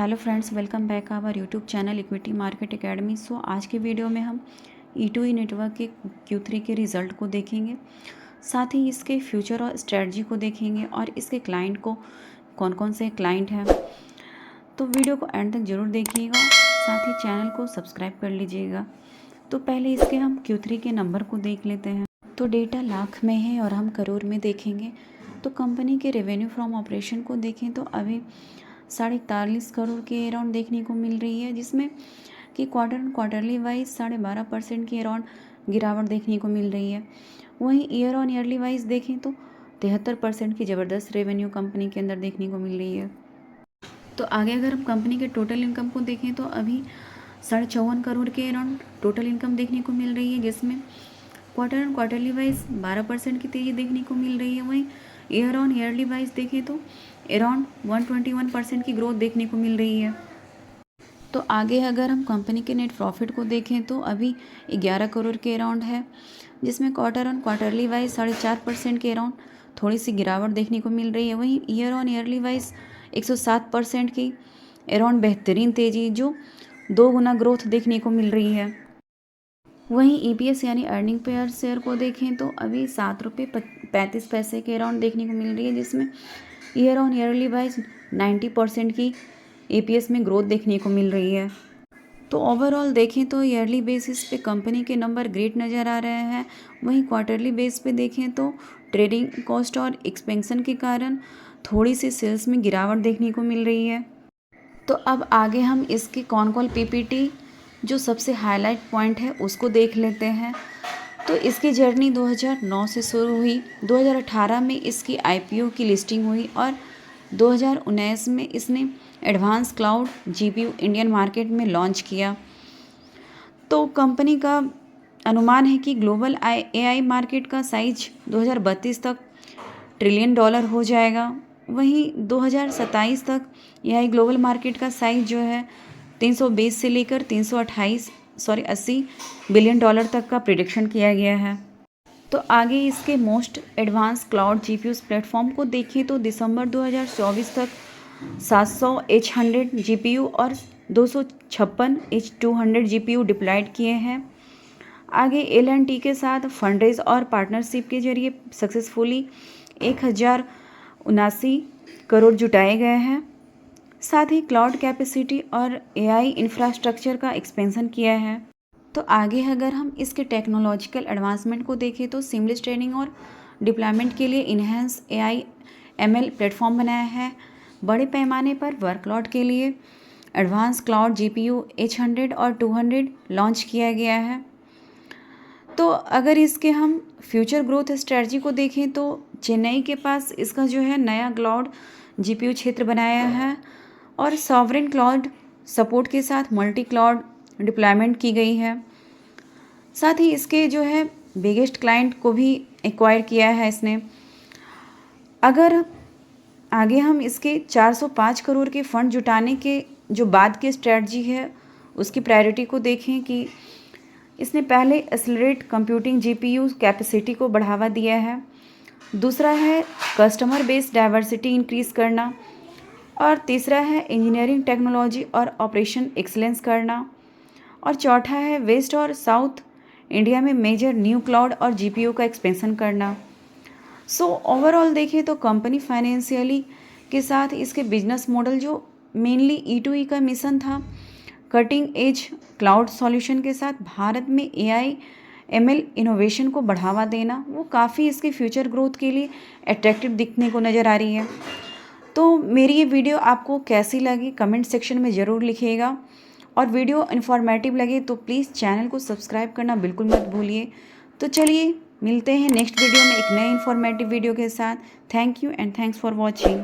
Hello friends, welcome back our YouTube channel equity market academy. So आज के video में हम E2E नेटवर्क के Q3 के रिज़ल्ट को देखेंगे, साथ ही इसके फ्यूचर और स्ट्रेटजी को देखेंगे और इसके क्लाइंट को कौन कौन से क्लाइंट हैं। तो वीडियो को एंड तक ज़रूर देखिएगा, साथ ही चैनल को सब्सक्राइब कर लीजिएगा। तो पहले इसके हम Q3 के नंबर को देख लेते हैं। तो डेटा लाख में है और हम करोड़ में देखेंगे। तो कंपनी के रेवेन्यू फ्रॉम ऑपरेशन को देखें तो अभी 41.5 करोड़ के अराउंड देखने को मिल रही है, जिसमें कि क्वार्टरली वाइज 12.5% की अराउंड गिरावट देखने को मिल रही है। वहीं ईयर ऑन ईयरली वाइज देखें तो 73% की ज़बरदस्त रेवेन्यू कंपनी के अंदर देखने को मिल रही है। तो आगे अगर हम कंपनी के टोटल इनकम को देखें तो अभी 54.5 करोड़ के अराउंड टोटल इनकम देखने को मिल रही है, जिसमें क्वार्टरली वाइज 12% की तेज़ी देखने को मिल रही है। वहीं ईयर ऑन ईयरली वाइज देखें तो अराउंड 121% की ग्रोथ देखने को मिल रही है। तो आगे अगर हम कंपनी के नेट प्रॉफिट को देखें तो अभी 11 करोड़ के अराउंड है, जिसमें क्वार्टरली वाइज 4.5% के अराउंड थोड़ी सी गिरावट देखने को मिल रही है। वहीं ईयर ऑन ईयरली वाइज 107% की अराउंड बेहतरीन तेज़ी, जो 2 गुना ग्रोथ देखने को मिल रही है। वहीं EPS यानी अर्निंग पर शेयर को देखें तो अभी 7.35 रुपये के अराउंड देखने को मिल रही है, जिसमें ईयर ऑन ईयरली वाइज 90% की EPS में ग्रोथ देखने को मिल रही है। तो ओवरऑल देखें तो ईयरली बेसिस पे कंपनी के नंबर ग्रेट नज़र आ रहे हैं। वहीं क्वार्टरली बेस पे देखें तो ट्रेडिंग कॉस्ट और एक्सपेंशन के कारण थोड़ी सी सेल्स में गिरावट देखने को मिल रही है। तो अब आगे हम इसके कौन PPT जो सबसे हाईलाइट पॉइंट है उसको देख लेते हैं। तो इसकी जर्नी 2009 से शुरू हुई, 2018 में इसकी IPO की लिस्टिंग हुई और 2019 में इसने advance cloud GPU Indian market में लॉन्च किया। तो कंपनी का अनुमान है कि ग्लोबल AI मार्केट का साइज 2032 तक $1 ट्रिलियन हो जाएगा। वहीं 2027 तक AI ग्लोबल मार्केट का साइज जो है 320 से लेकर 80 बिलियन डॉलर तक का प्रिडिक्शन किया गया है। तो आगे इसके most advance cloud GPUs platform को देखें तो दिसंबर 2024 तक 700 H100 GPU और 256 H200 GPU डिप्लॉयड किए हैं। आगे L&T के साथ फंडरेज और पार्टनरशिप के जरिए सक्सेसफुली 1079 करोड़ जुटाए गए हैं। साथ ही क्लाउड कैपेसिटी और AI इंफ्रास्ट्रक्चर का एक्सपेंशन किया है। तो आगे अगर हम इसके टेक्नोलॉजिकल एडवांसमेंट को देखें तो सीमलेस ट्रेनिंग और डिप्लॉयमेंट के लिए इन्हेंस AI ML प्लेटफॉर्म बनाया है। बड़े पैमाने पर वर्कलोड के लिए एडवांस क्लाउड GPU H100 और 200 लॉन्च किया गया है। तो अगर इसके हम फ्यूचर ग्रोथ स्ट्रेटजी को देखें तो चेन्नई के पास इसका जो है नया क्लाउड GPU क्षेत्र बनाया है और सॉवरेन क्लाउड सपोर्ट के साथ मल्टी क्लाउड डिप्लॉयमेंट की गई है। साथ ही इसके जो है बिगेस्ट क्लाइंट को भी एक्वायर किया है इसने। अगर आगे हम इसके 405 करोड़ के फंड जुटाने के जो बाद के स्ट्रेटजी है उसकी प्रायोरिटी को देखें कि इसने पहले एक्सेलरेट कंप्यूटिंग GPU कैपेसिटी को बढ़ावा दिया है, दूसरा है कस्टमर बेस डाइवर्सिटी इंक्रीज़ करना और तीसरा है इंजीनियरिंग टेक्नोलॉजी और ऑपरेशन एक्सीलेंस करना और चौथा है वेस्ट और साउथ इंडिया में मेजर न्यू क्लाउड और GPU का एक्सपेंशन करना। सो ओवरऑल देखें तो कंपनी फाइनेंशियली के साथ इसके बिजनेस मॉडल जो मेनली E2E का मिशन था, कटिंग एज क्लाउड सॉल्यूशन के साथ भारत में AI ML इनोवेशन को बढ़ावा देना, वो काफ़ी इसके फ्यूचर ग्रोथ के लिए अट्रैक्टिव दिखने को नज़र आ रही है। तो मेरी ये वीडियो आपको कैसी लगी कमेंट सेक्शन में ज़रूर लिखिएगा और वीडियो इन्फॉर्मेटिव लगे तो प्लीज़ चैनल को सब्सक्राइब करना बिल्कुल मत भूलिए। तो चलिए मिलते हैं नेक्स्ट वीडियो में एक नए इन्फॉर्मेटिव वीडियो के साथ। Thank you and thanks for watching.